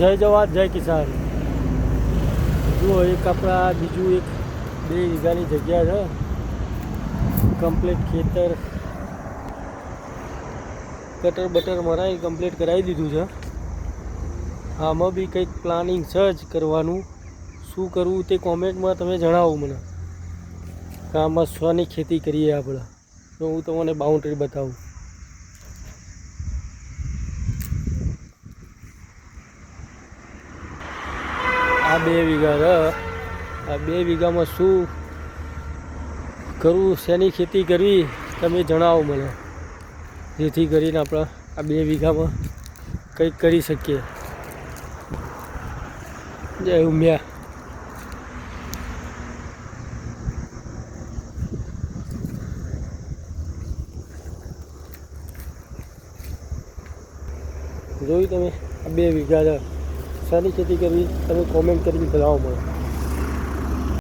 જય જવાન જય કિસાન। જુઓ એક આપણા બીજું એક 2 વીઘાની જગ્યા છે, કમ્પ્લીટ ખેતર કટર બટર મરાઈ કમ્પ્લીટ કરાવી દીધું છે। આમાં બી કંઈક પ્લાનિંગ છે જ કરવાનું, શું કરવું તે કોમેન્ટમાં તમે જણાવો મને કે આમાં શાની ખેતી કરીએ આપણે, તો હું તમને બાઉન્ડ્રી બતાવું। આ 2 વીઘા છે, આ 2 વીઘામાં શું કરવું, શેની ખેતી કરવી તમે જણાવો મને, જેથી કરીને આપણે આ 2 વીઘામાં કંઈક કરી શકીએ। જય ઉમિયા। જોયું તમે, આ 2 વીઘા છે, શાની ખેતી કરવી તમે કોમેન્ટ કરીને જણાવો મને।